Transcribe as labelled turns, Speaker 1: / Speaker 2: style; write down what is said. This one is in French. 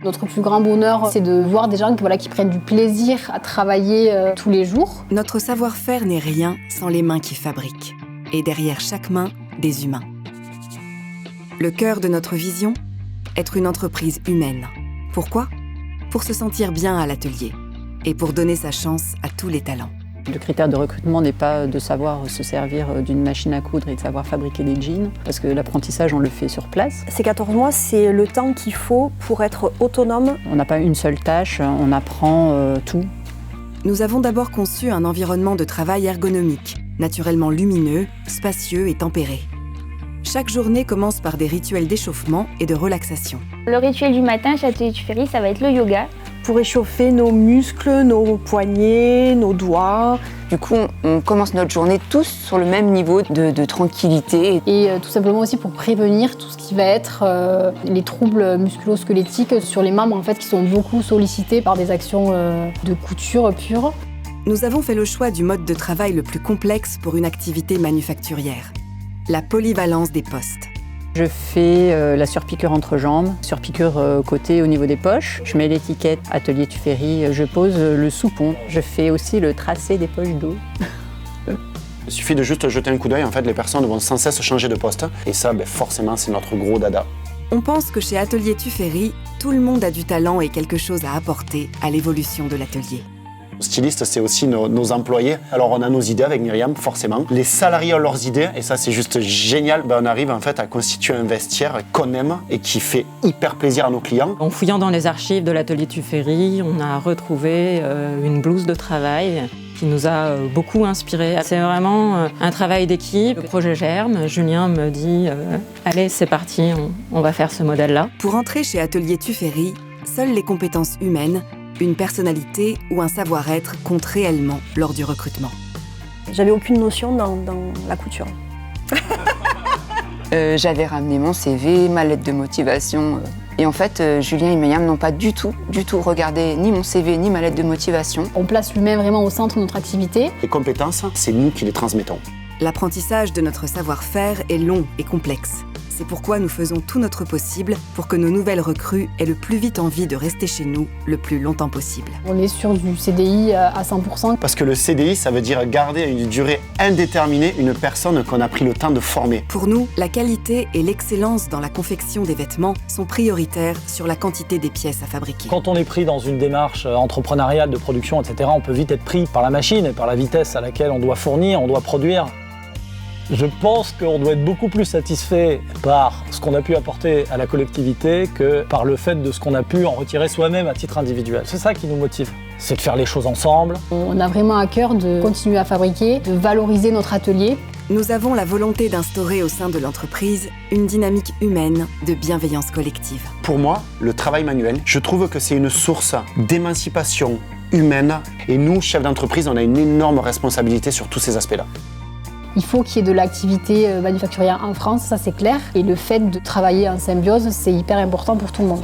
Speaker 1: Notre plus grand bonheur, c'est de voir des gens qui prennent du plaisir à travailler tous les jours.
Speaker 2: Notre savoir-faire n'est rien sans les mains qui fabriquent. Et derrière chaque main, des humains. Le cœur de notre vision, être une entreprise humaine. Pourquoi ? Pour se sentir bien à l'atelier et pour donner sa chance à tous les talents.
Speaker 3: Le critère de recrutement n'est pas de savoir se servir d'une machine à coudre et de savoir fabriquer des jeans, parce que l'apprentissage, on le fait sur place.
Speaker 4: Ces 14 mois, c'est le temps qu'il faut pour être autonome.
Speaker 3: On n'a pas une seule tâche, on apprend tout.
Speaker 2: Nous avons d'abord conçu un environnement de travail ergonomique, naturellement lumineux, spacieux et tempéré. Chaque journée commence par des rituels d'échauffement et de relaxation.
Speaker 5: Le rituel du matin chez Atelier Tuffery, ça va être le yoga.
Speaker 4: Pour échauffer nos muscles, nos poignets, nos doigts.
Speaker 6: Du coup, on commence notre journée tous sur le même niveau de tranquillité.
Speaker 1: Et tout simplement aussi pour prévenir tout ce qui va être les troubles musculo-squelettiques sur les membres qui sont beaucoup sollicités par des actions de couture pure.
Speaker 2: Nous avons fait le choix du mode de travail le plus complexe pour une activité manufacturière. La polyvalence des postes.
Speaker 3: Je fais la surpiqûre entre jambes, surpiqûre côté au niveau des poches. Je mets l'étiquette Atelier Tuffery, je pose le soupon. Je fais aussi le tracé des poches d'eau.
Speaker 7: Il suffit de juste jeter un coup d'œil, les personnes vont sans cesse changer de poste. Et ça, forcément, c'est notre gros dada.
Speaker 2: On pense que chez Atelier Tuffery, tout le monde a du talent et quelque chose à apporter à l'évolution de l'atelier.
Speaker 7: Styliste, c'est aussi nos employés. Alors on a nos idées avec Myriam, forcément. Les salariés ont leurs idées et ça c'est juste génial. On arrive à constituer un vestiaire qu'on aime et qui fait hyper plaisir à nos clients.
Speaker 8: En fouillant dans les archives de l'Atelier Tuffery, on a retrouvé une blouse de travail qui nous a beaucoup inspirés. C'est vraiment un travail d'équipe. Le projet germe. Julien me dit allez, c'est parti, on va faire ce modèle-là.
Speaker 2: Pour entrer chez Atelier Tuffery, seules les compétences humaines, une personnalité ou un savoir-être comptent réellement lors du recrutement.
Speaker 4: J'avais aucune notion dans la couture.
Speaker 6: J'avais ramené mon CV, ma lettre de motivation. Et en fait, Julien et Myriam n'ont pas du tout regardé ni mon CV ni ma lettre de motivation.
Speaker 1: On place l'humain vraiment au centre de notre activité.
Speaker 7: Les compétences, c'est nous qui les transmettons.
Speaker 2: L'apprentissage de notre savoir-faire est long et complexe. C'est pourquoi nous faisons tout notre possible pour que nos nouvelles recrues aient le plus vite envie de rester chez nous le plus longtemps possible.
Speaker 1: On est sur du CDI à 100%.
Speaker 7: Parce que le CDI, ça veut dire garder à une durée indéterminée une personne qu'on a pris le temps de former.
Speaker 2: Pour nous, la qualité et l'excellence dans la confection des vêtements sont prioritaires sur la quantité des pièces à fabriquer.
Speaker 9: Quand on est pris dans une démarche entrepreneuriale de production, etc., on peut vite être pris par la machine et par la vitesse à laquelle on doit fournir, on doit produire. Je pense qu'on doit être beaucoup plus satisfait par ce qu'on a pu apporter à la collectivité que par le fait de ce qu'on a pu en retirer soi-même à titre individuel. C'est ça qui nous motive, c'est de faire les choses ensemble.
Speaker 1: On a vraiment à cœur de continuer à fabriquer, de valoriser notre atelier.
Speaker 2: Nous avons la volonté d'instaurer au sein de l'entreprise une dynamique humaine de bienveillance collective.
Speaker 7: Pour moi, le travail manuel, je trouve que c'est une source d'émancipation humaine. Et nous, chefs d'entreprise, on a une énorme responsabilité sur tous ces aspects-là.
Speaker 1: Il faut qu'il y ait de l'activité manufacturière en France, ça c'est clair. Et le fait de travailler en symbiose, c'est hyper important pour tout le monde.